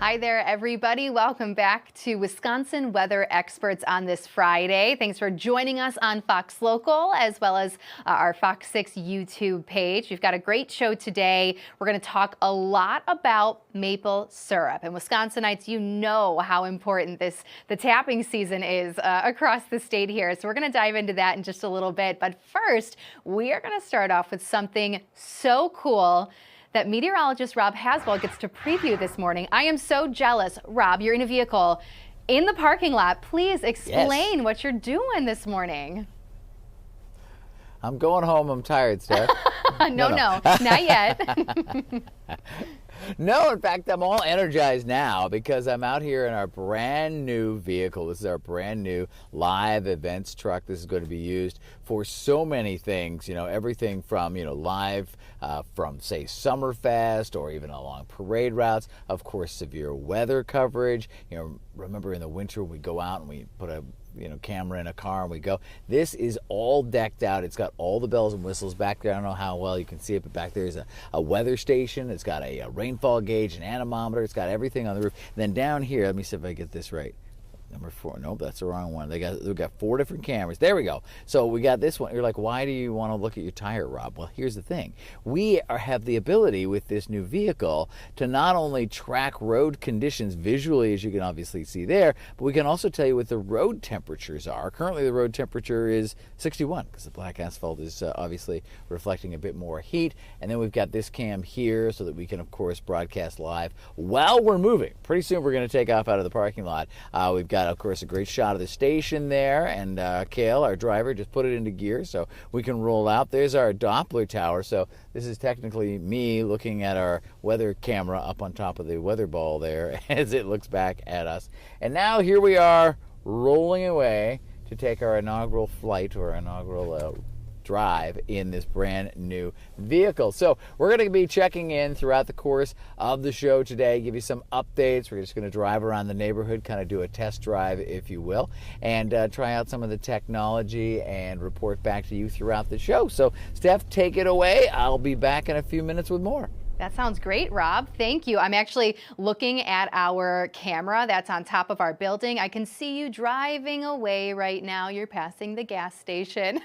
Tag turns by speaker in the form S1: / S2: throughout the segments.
S1: Hi there, everybody. Welcome back to Wisconsin Weather Experts on this Friday. Thanks for joining us on Fox Local as well as our Fox 6 YouTube page. We've got a great show today. We're going to talk a lot about maple syrup. And Wisconsinites, you know how important the tapping season is across the state here. So we're going to dive into that in just a little bit. But first, we are going to start off with something so cool that meteorologist Rob Haswell gets to preview this morning. I am so jealous. Rob, you're in a vehicle in the parking lot. Please explain what you're doing this morning.
S2: I'm going home. I'm tired, Steph.
S1: No, not yet.
S2: No, in fact, I'm all energized now because I'm out here in our brand new vehicle. This is our brand new live events truck. This is going to be used for so many things, everything from, live from, say, Summerfest or even along parade routes. Of course, severe weather coverage. Remember in the winter we go out and we put a camera in a car and we go. This is all decked out. It's got all the bells and whistles back there. I don't know how well you can see it, but back there is a weather station. It's got a rainfall gauge, an anemometer. It's got everything on the roof. And then down here, let me see if I get this right. Number 4. Nope, that's the wrong one. They've got 4 different cameras. There we go. So we got this one. You're like, why do you want to look at your tire, Rob? Well, here's the thing. We have the ability with this new vehicle to not only track road conditions visually, as you can obviously see there, but we can also tell you what the road temperatures are. Currently, the road temperature is 61 because the black asphalt is obviously reflecting a bit more heat. And then we've got this cam here so that we can, of course, broadcast live while we're moving. Pretty soon, we're going to take off out of the parking lot. We've got, of course, a great shot of the station there, and Kale, our driver, just put it into gear so we can roll out. There's our Doppler tower, so this is technically me looking at our weather camera up on top of the weather ball there as it looks back at us. And now here we are rolling away to take our inaugural flight or inaugural drive in this brand new vehicle. So we're going to be checking in throughout the course of the show today, give you some updates. We're just going to drive around the neighborhood, kind of do a test drive, if you will, and try out some of the technology and report back to you throughout the show. So Steph, take it away. I'll be back in a few minutes with more.
S1: That sounds great, Rob. Thank you. I'm actually looking at our camera that's on top of our building. I can see you driving away right now. You're passing the gas station.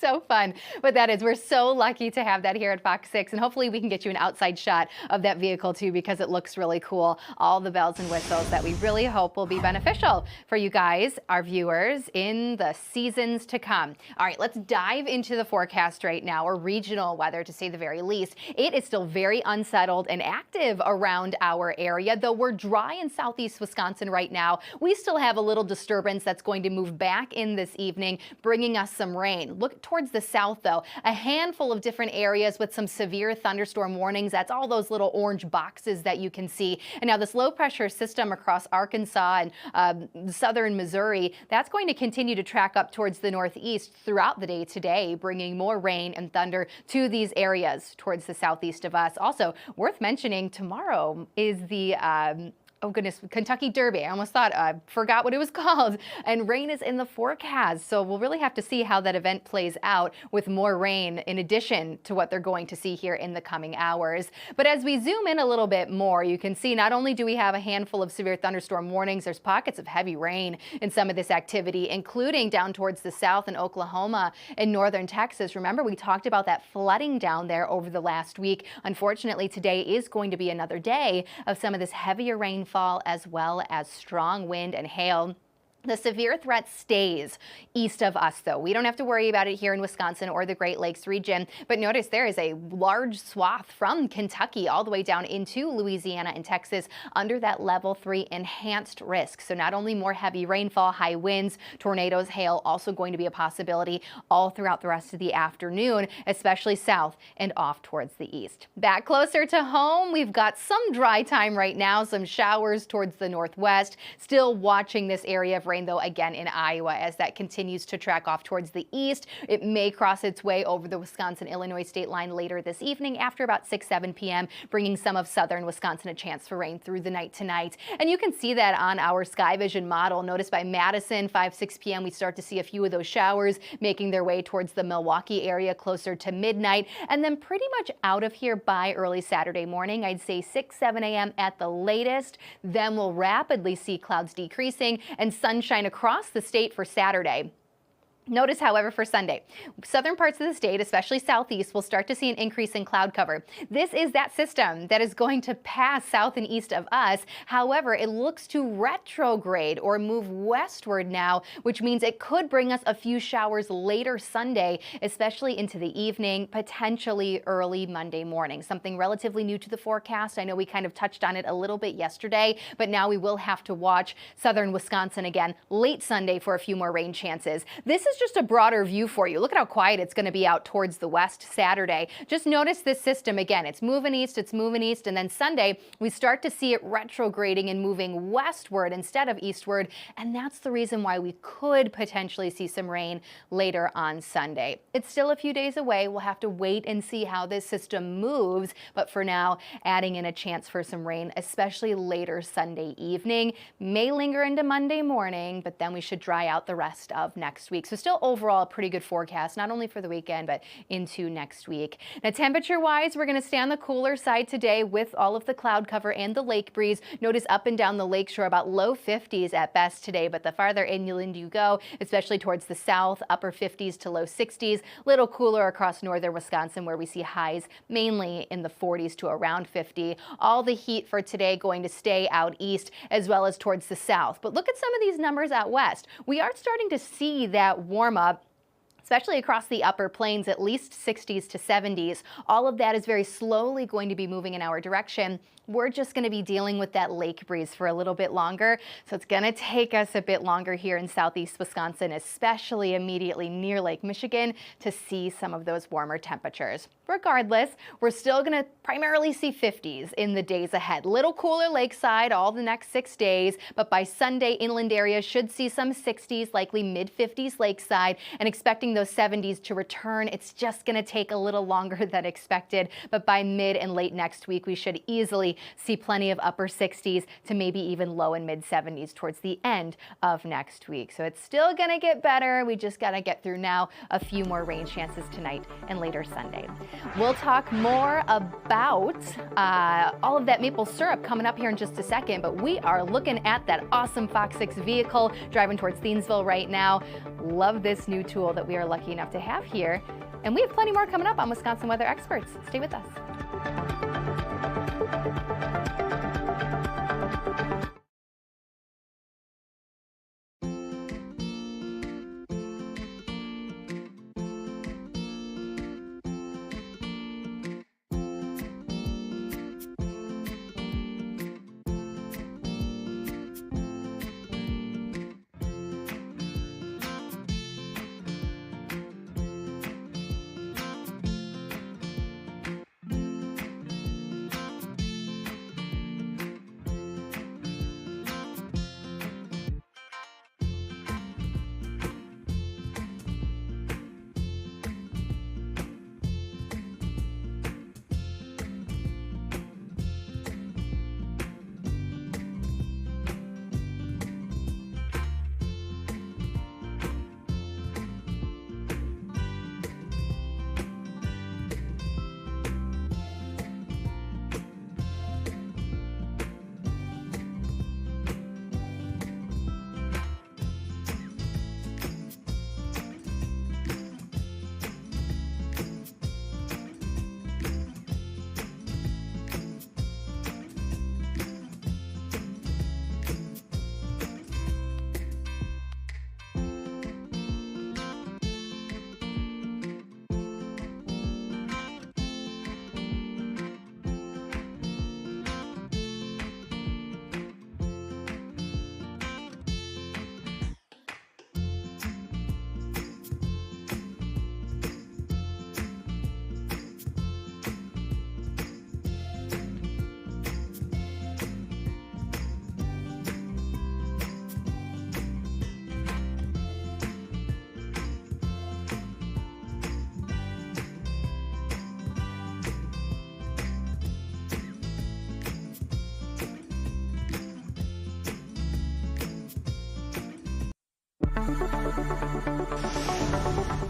S1: So fun. But that is, we're so lucky to have that here at Fox 6, and hopefully we can get you an outside shot of that vehicle too, because it looks really cool. All the bells and whistles that we really hope will be beneficial for you guys, our viewers, in the seasons to come. All right, let's dive into the forecast right now, or regional weather to say the very least. It is still very unsettled and active around our area, though we're dry in southeast Wisconsin right now. We still have a little disturbance that's going to move back in this evening, bringing us some rain. Look towards the south, though, a handful of different areas with some severe thunderstorm warnings. That's all those little orange boxes that you can see. And now this low pressure system across Arkansas and southern Missouri, that's going to continue to track up towards the northeast throughout the day today, bringing more rain and thunder to these areas towards the southeast of us. Also, worth mentioning, tomorrow is the Kentucky Derby. I almost forgot what it was called. And rain is in the forecast. So we'll really have to see how that event plays out with more rain in addition to what they're going to see here in the coming hours. But as we zoom in a little bit more, you can see not only do we have a handful of severe thunderstorm warnings, there's pockets of heavy rain in some of this activity, including down towards the south in Oklahoma and northern Texas. Remember, we talked about that flooding down there over the last week. Unfortunately, today is going to be another day of some of this heavier rainfall, as well as strong wind and hail. The severe threat stays east of us, though. We don't have to worry about it here in Wisconsin or the Great Lakes region. But notice there is a large swath from Kentucky all the way down into Louisiana and Texas under that level 3 enhanced risk. So not only more heavy rainfall, high winds, tornadoes, hail also going to be a possibility all throughout the rest of the afternoon, especially south and off towards the east. Back closer to home, we've got some dry time right now, some showers towards the northwest. Still watching this area of rain rain, though, again in Iowa as that continues to track off towards the east. It may cross its way over the Wisconsin-Illinois state line later this evening after about 6-7 p.m., bringing some of southern Wisconsin a chance for rain through the night tonight. And you can see that on our sky vision model. Notice by Madison, 5-6 p.m., we start to see a few of those showers making their way towards the Milwaukee area closer to midnight, and then pretty much out of here by early Saturday morning. I'd say 6-7 a.m. at the latest. Then we'll rapidly see clouds decreasing and sunshine across the state for Saturday. Notice, however, for Sunday, southern parts of the state, especially southeast, will start to see an increase in cloud cover. This is that system that is going to pass south and east of us. However, it looks to retrograde or move westward now, which means it could bring us a few showers later Sunday, especially into the evening, potentially early Monday morning. Something relatively new to the forecast. I know we kind of touched on it a little bit yesterday, but now we will have to watch southern Wisconsin again late Sunday for a few more rain chances. This is just a broader view for you. Look at how quiet it's going to be out towards the west Saturday. Just notice this system again. It's moving east, and then Sunday we start to see it retrograding and moving westward instead of eastward, and that's the reason why we could potentially see some rain later on Sunday. It's still a few days away. We'll have to wait and see how this system moves, but for now, adding in a chance for some rain, especially later Sunday evening. May linger into Monday morning, but then we should dry out the rest of next week. So still overall a pretty good forecast, not only for the weekend, but into next week. Now, temperature-wise, we're going to stay on the cooler side today with all of the cloud cover and the lake breeze. Notice up and down the lakeshore about low 50s at best today, but the farther inland you go, especially towards the south, upper 50s to low 60s. Little cooler across northern Wisconsin where we see highs mainly in the 40s to around 50. All the heat for today going to stay out east as well as towards the south. But look at some of these numbers out west. We are starting to see that warm up, especially across the upper plains, at least 60s to 70s. All of that is very slowly going to be moving in our direction. We're just going to be dealing with that lake breeze for a little bit longer, so it's going to take us a bit longer here in southeast Wisconsin, especially immediately near Lake Michigan, to see some of those warmer temperatures. Regardless, we're still going to primarily see 50s in the days ahead. Little cooler lakeside all the next 6 days, but by Sunday, inland areas should see some 60s, likely mid-50s lakeside, and expecting those 70s to return. It's just going to take a little longer than expected, but by mid and late next week, we should easily see plenty of upper 60s to maybe even low and mid 70s towards the end of next week. So it's still going to get better. We just got to get through now a few more rain chances tonight and later Sunday. We'll talk more about all of that maple syrup coming up here in just a second, but we are looking at that awesome FOX6 vehicle driving towards Thiensville right now. Love this new tool that we are lucky enough to have here. And we have plenty more coming up on Wisconsin Weather Experts. Stay with us.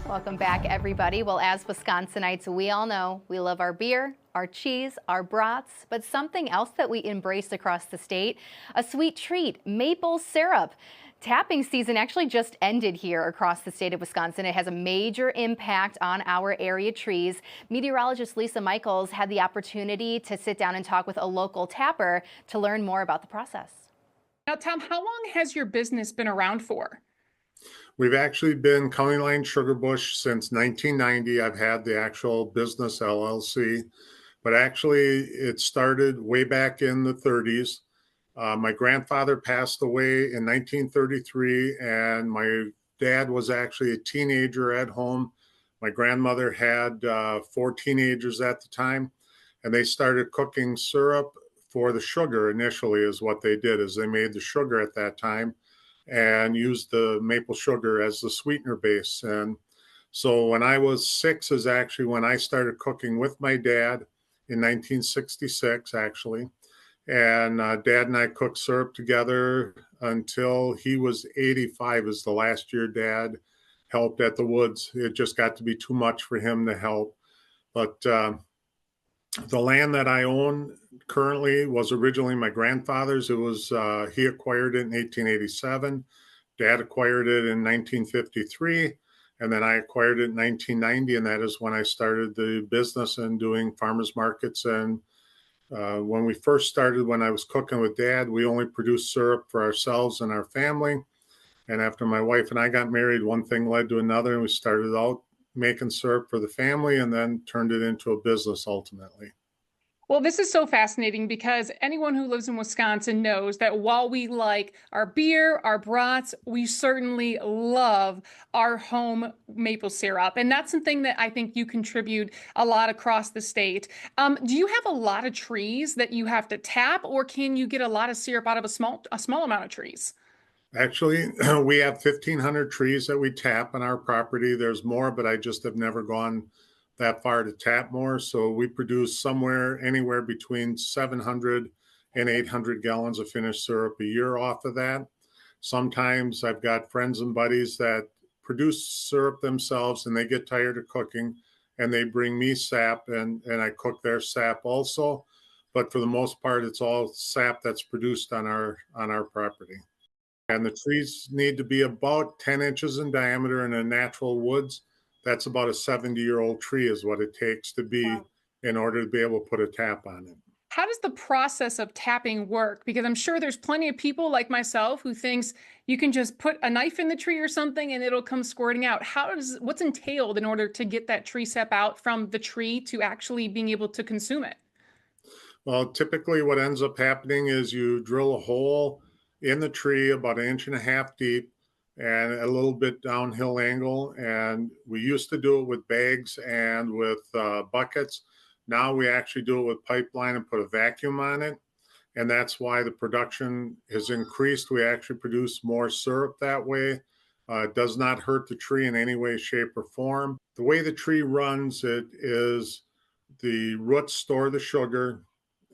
S1: Welcome back, everybody. Well, as Wisconsinites, we all know we love our beer, our cheese, our brats, but something else that we embrace across the state, a sweet treat, maple syrup. Tapping season actually just ended here across the state of Wisconsin. It has a major impact on our area trees. Meteorologist Lisa Michaels had the opportunity to sit down and talk with a local tapper to learn more about the process.
S3: Now, Tom, how long has your business been around for?
S4: We've actually been County Line Sugar Bush since 1990. I've had the actual business LLC, but actually it started way back in the 30s. My grandfather passed away in 1933, and my dad was actually a teenager at home. My grandmother had 4 teenagers at the time, and they started cooking syrup for the sugar initially is what they did, is they made the sugar at that time and used the maple sugar as the sweetener base. And so when I was 6 is actually when I started cooking with my dad in 1966, actually. And Dad and I cooked syrup together until he was 85 is the last year Dad helped at the Woods. It just got to be too much for him to help. But the land that I own currently was originally my grandfather's. It was he acquired it in 1887. Dad acquired it in 1953, and then I acquired it in 1990, and that is when I started the business and doing farmers markets. And when we first started, when I was cooking with Dad, we only produced syrup for ourselves and our family. And after my wife and I got married, one thing led to another, and we started out making syrup for the family and then turned it into a business ultimately.
S3: Well, this is so fascinating because anyone who lives in Wisconsin knows that while we like our beer, our brats, we certainly love our home maple syrup. And that's something that I think you contribute a lot across the state. Do you have a lot of trees that you have to tap, or can you get a lot of syrup out of a small amount of trees?
S4: Actually, we have 1,500 trees that we tap on our property. There's more, but I just have never gone that far to tap more. So we produce anywhere between 700 and 800 gallons of finished syrup a year off of that. Sometimes I've got friends and buddies that produce syrup themselves and they get tired of cooking and they bring me sap and I cook their sap also. But for the most part, it's all sap that's produced on our property. And the trees need to be about 10 inches in diameter in a natural woods. That's about a 70-year-old tree is what it takes to be
S3: Wow.
S4: in order to be able to put a tap on it.
S3: How does the process of tapping work? Because I'm sure there's plenty of people like myself who thinks you can just put a knife in the tree or something and it'll come squirting out. What's entailed in order to get that tree sap out from the tree to actually being able to consume it?
S4: Well, typically what ends up happening is you drill a hole in the tree about 1.5 inches deep and a little bit downhill angle. And we used to do it with bags and with buckets. Now we actually do it with pipeline and put a vacuum on it. And that's why the production has increased. We actually produce more syrup that way. It does not hurt the tree in any way, shape, or form. The way the tree runs, it is the roots store the sugar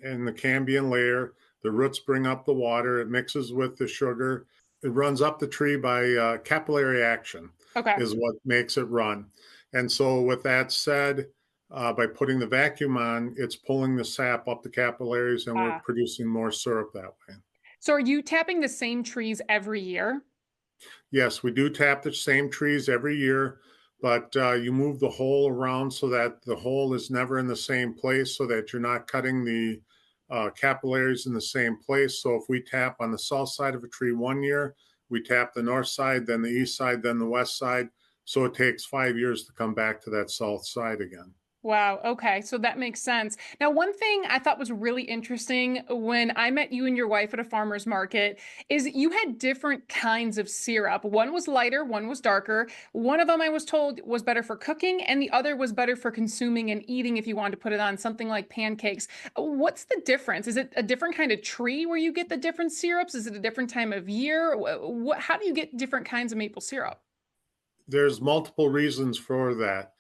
S4: in the cambium layer. The roots bring up the water. It mixes with the sugar. It runs up the tree by capillary action
S3: Okay.
S4: is what makes it run. And so with that said, by putting the vacuum on, it's pulling the sap up the capillaries and we're
S3: Ah.
S4: producing more syrup that way.
S3: So are you tapping the same trees every year?
S4: Yes, we do tap the same trees every year, but you move the hole around so that the hole is never in the same place so that you're not cutting the capillaries in the same place. So if we tap on the south side of a tree one year, we tap the north side, then the east side, then the west side. So it takes 5 years to come back to that south side again.
S3: Wow. Okay. So that makes sense. Now, one thing I thought was really interesting when I met you and your wife at a farmer's market is you had different kinds of syrup. One was lighter, one was darker. One of them I was told was better for cooking, and the other was better for consuming and eating if you wanted to put it on something like pancakes. What's the difference? Is it a different kind of tree where you get the different syrups? Is it a different time of year? How do you get different kinds of maple syrup?
S4: There's multiple reasons for that.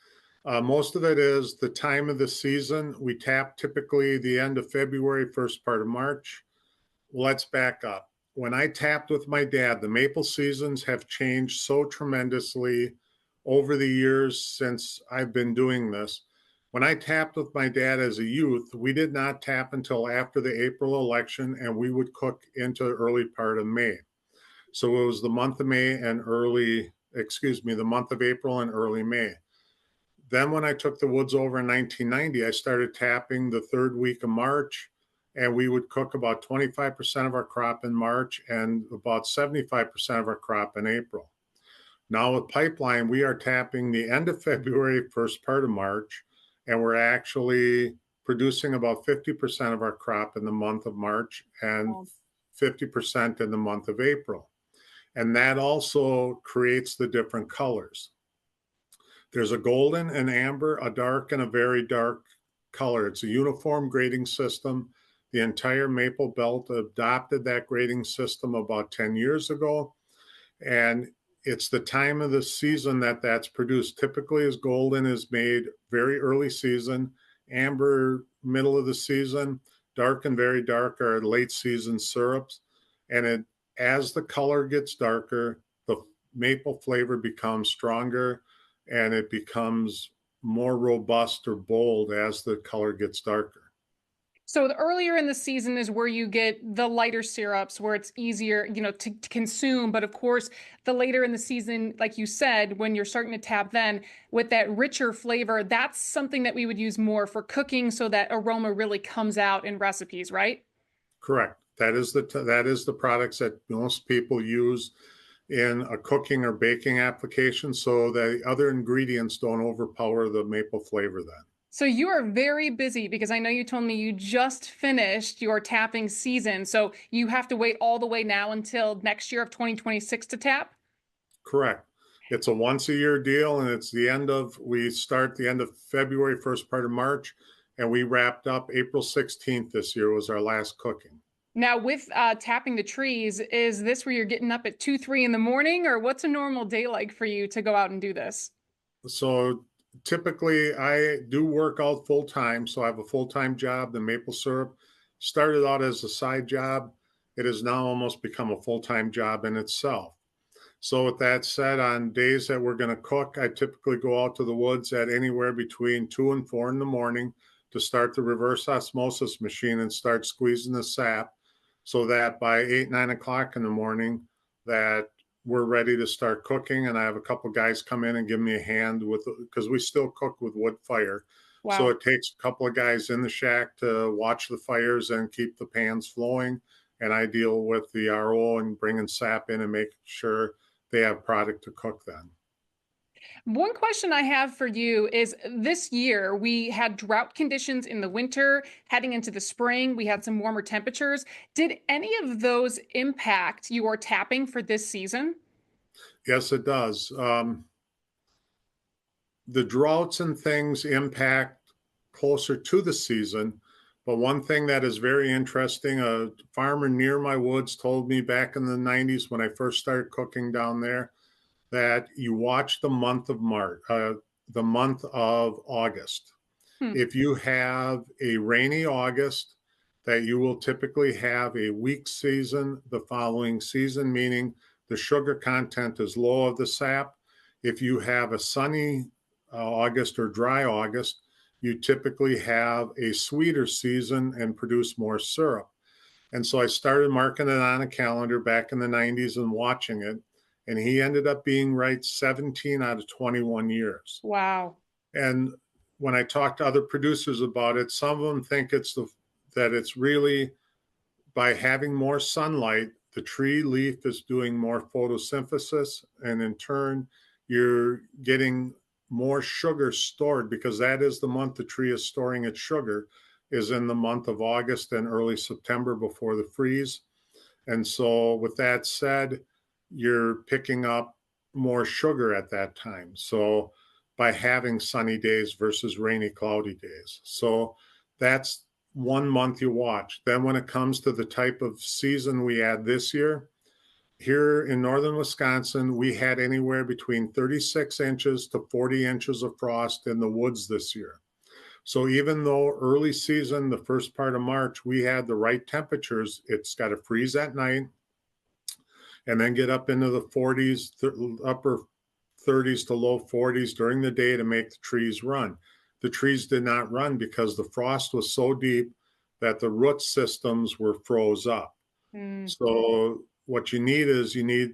S4: Most of it is the time of the season. We tap typically the end of February, first part of March. Let's back up. When I tapped with my dad, the maple seasons have changed so tremendously over the years since I've been doing this. When I tapped with my dad as a youth, we did not tap until after the April election, and we would cook into the early part of May. So it was the month of May and the month of April and early May. Then when I took the woods over in 1990, I started tapping the third week of March, and we would cook about 25% of our crop in March and about 75% of our crop in April. Now with pipeline, we are tapping the end of February, first part of March, and we're actually producing about 50% of our crop in the month of March and 50% in the month of April. And that also creates the different colors. There's a golden, an amber, a dark, and a very dark color. It's a uniform grading system. The entire Maple Belt adopted that grading system about 10 years ago. And it's the time of the season that that's produced. Typically, as golden is made very early season, amber middle of the season, dark and very dark are late season syrups. And as the color gets darker, the maple flavor becomes stronger and it becomes more robust or bold as the color gets darker.
S3: So the earlier in the season is where you get the lighter syrups, where it's easier, to consume. But of course, the later in the season, like you said, when you're starting to tap then with that richer flavor, that's something that we would use more for cooking so that aroma really comes out in recipes, right?
S4: Correct. That is the products that most people use in a cooking or baking application, so the other ingredients don't overpower the maple flavor then.
S3: So you are very busy because I know you told me you just finished your tapping season. So you have to wait all the way now until next year of 2026 to tap?
S4: Correct. It's a once a year deal, and we start the end of February, first part of March, and we wrapped up April 16th this year was our last cooking.
S3: Now with tapping the trees, is this where you're getting up at 2, 3 in the morning, or what's a normal day like for you to go out and do this?
S4: So typically I do work out full time. So I have a full-time job. The maple syrup started out as a side job. It has now almost become a full-time job in itself. So with that said, on days that we're going to cook, I typically go out to the woods at anywhere between 2 and 4 in the morning to start the reverse osmosis machine and start squeezing the sap, so that by 8, 9 o'clock in the morning that we're ready to start cooking. And I have a couple guys come in and give me a hand because we still cook with wood fire.
S3: Wow.
S4: So it takes a couple of guys in the shack to watch the fires and keep the pans flowing. And I deal with the RO and bringing sap in and making sure they have product to cook then.
S3: One question I have for you is this year we had drought conditions in the winter, heading into the spring, we had some warmer temperatures. Did any of those impact your tapping for this season?
S4: Yes, it does. The droughts and things impact closer to the season. But one thing that is very interesting, a farmer near my woods told me back in the 90s when I first started cooking down there, that you watch the month of the month of August. If you have a rainy August, that you will typically have a weak season the following season, meaning the sugar content is low of the sap. If you have a sunny August or dry August, you typically have a sweeter season and produce more syrup. And so I started marking it on a calendar back in the 90s and watching it. And he ended up being right 17 out of 21 years.
S3: Wow.
S4: And when I talk to other producers about it, some of them think that it's really by having more sunlight, the tree leaf is doing more photosynthesis. And in turn, you're getting more sugar stored, because that is the month the tree is storing its sugar, is in the month of August and early September before the freeze. And so with that said, you're picking up more sugar at that time. So by having sunny days versus rainy, cloudy days. So that's one month you watch. Then when it comes to the type of season we had this year, here in northern Wisconsin, we had anywhere between 36 inches to 40 inches of frost in the woods this year. So even though early season, the first part of March, we had the right temperatures, it's got to freeze at night and then get up into the 40s, upper 30s to low 40s during the day to make the trees run. The trees did not run because the frost was so deep that the root systems were froze up.
S3: Mm.
S4: So what you need is you need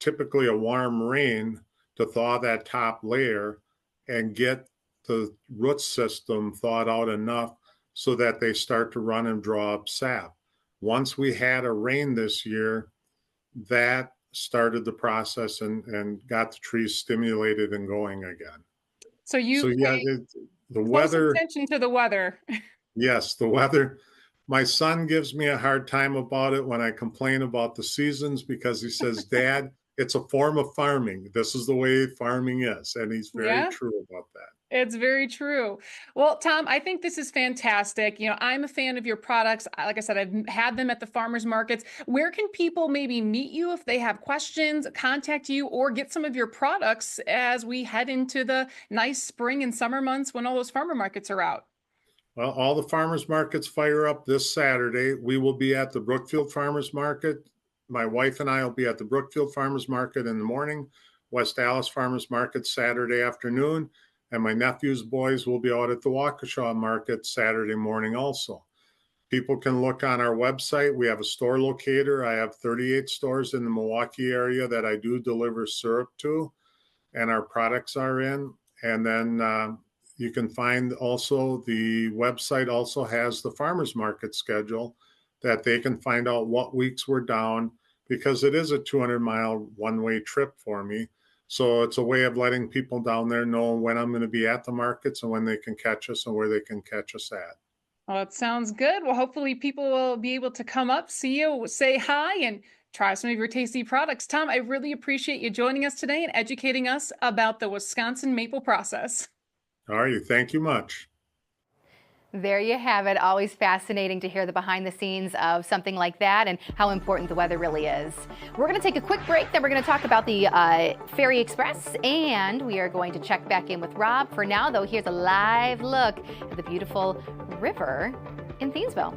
S4: typically a warm rain to thaw that top layer and get the root system thawed out enough so that they start to run and draw up sap. Once we had a rain this year, that started the process and got the trees stimulated and going again.
S3: So you
S4: So yeah,
S3: pay
S4: the
S3: close
S4: weather,
S3: attention to the weather.
S4: yes, the weather. My son gives me a hard time about it when I complain about the seasons because he says, Dad, it's a form of farming. This is the way farming is. And he's very
S3: Yeah.
S4: true about that.
S3: It's very true. Well, Tom, I think this is fantastic. You know, I'm a fan of your products. Like I said, I've had them at the farmers markets. Where can people maybe meet you if they have questions, contact you, or get some of your products as we head into the nice spring and summer months when all those farmer markets are out?
S4: Well, all the farmers markets fire up this Saturday. We will be at the Brookfield Farmers Market. My wife and I will be at the Brookfield Farmers Market in the morning, West Dallas Farmers Market Saturday afternoon, and my nephew's boys will be out at the Waukesha Market Saturday morning also. People can look on our website. We have a store locator. I have 38 stores in the Milwaukee area that I do deliver syrup to, and our products are in. And then you can find also the website also has the farmers market schedule that they can find out what weeks we're down because it is a 200-mile one-way trip for me. So it's a way of letting people down there know when I'm going to be at the markets and when they can catch us and where they can catch us at.
S3: Well, it sounds good. Well, hopefully people will be able to come up, see you, say hi, and try some of your tasty products. Tom, I really appreciate you joining us today and educating us about the Wisconsin maple process.
S4: All righty. Thank you much.
S1: There you have it. Always fascinating to hear the behind the scenes of something like that and how important the weather really is. We're going to take a quick break, then we're going to talk about the Ferry Express, and we are going to check back in with Rob. For now, though, here's a live look at the beautiful river in Thiensville.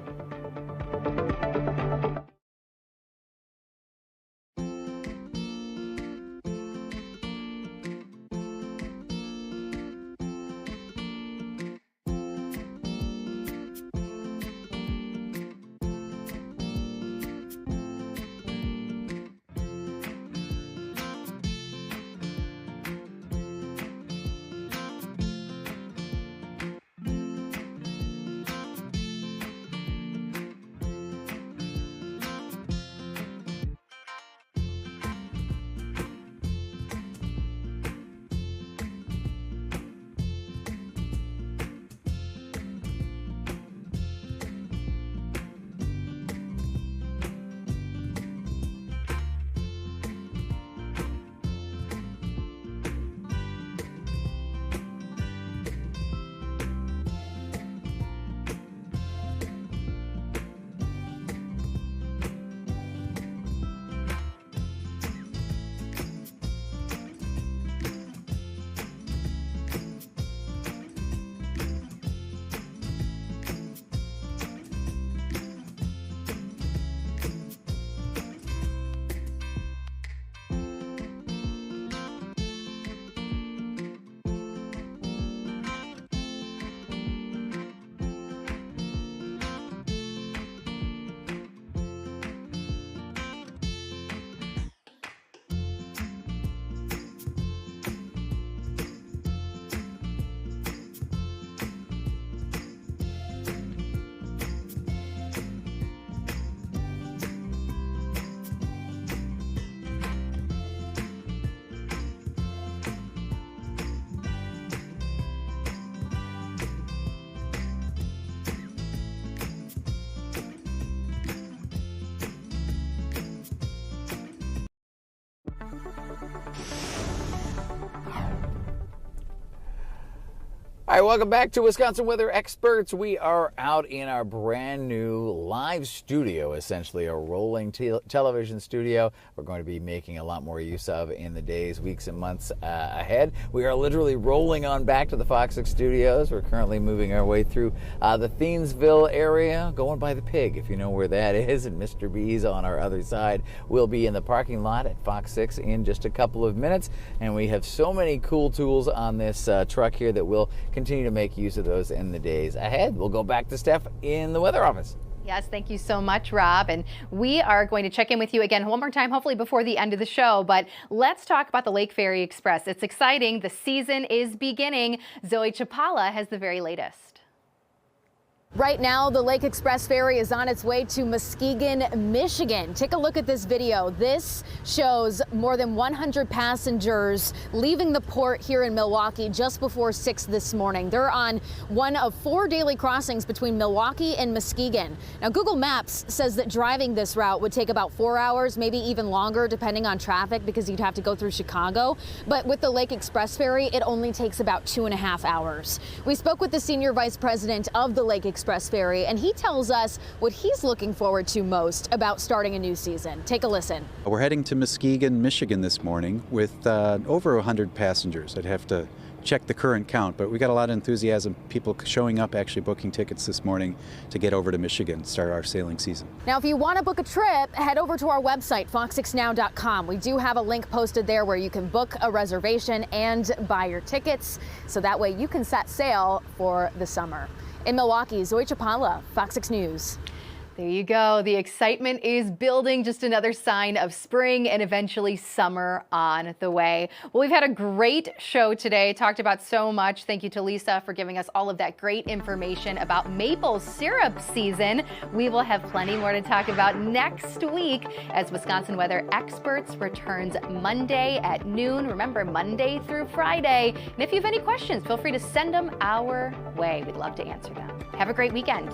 S2: All right, welcome back to Wisconsin Weather Experts. We are out in our brand new live studio, essentially a rolling television studio we're going to be making a lot more use of in the days, weeks, and months ahead. We are literally rolling on back to the FOX6 studios. We're currently moving our way through the Thiensville area, going by the Pig, if you know where that is, and Mr. B's on our other side. We'll be in the parking lot at FOX6 in just a couple of minutes, and we have so many cool tools on this truck here that we'll continue to make use of those in the days ahead. We'll go back to Steph in the weather office.
S1: Yes, thank you so much, Rob. And we are going to check in with you again one more time, hopefully before the end of the show. But let's talk about the Lake Ferry Express. It's exciting. The season is beginning. Zoe Chapala has the very latest.
S5: Right now, the Lake Express Ferry is on its way to Muskegon, Michigan. Take a look at this video. This shows more than 100 passengers leaving the port here in Milwaukee just before 6 this morning. They're on one of 4 daily crossings between Milwaukee and Muskegon. Now, Google Maps says that driving this route would take about 4 hours, maybe even longer, depending on traffic, because you'd have to go through Chicago. But with the Lake Express Ferry, it only takes about 2.5 hours. We spoke with the senior vice president of the Lake Express Ferry, and he tells us what he's looking forward to most about starting a new season. Take a listen.
S6: We're heading to Muskegon, Michigan this morning with over 100 passengers. I'd have to check the current count, but we got a lot of enthusiasm, people showing up, actually booking tickets this morning to get over to Michigan, start our sailing season.
S5: Now, if you want to book a trip, head over to our website, fox6now.com. We do have a link posted there where you can book a reservation and buy your tickets, so that way you can set sail for the summer. In Milwaukee, Zoe Chapala, FOX6 News.
S1: There you go. The excitement is building. Just another sign of spring and eventually summer on the way. Well, we've had a great show today. Talked about so much. Thank you to Lisa for giving us all of that great information about maple syrup season. We will have plenty more to talk about next week as Wisconsin Weather Experts returns Monday at noon. Remember, Monday through Friday. And if you have any questions, feel free to send them our way. We'd love to answer them. Have a great weekend.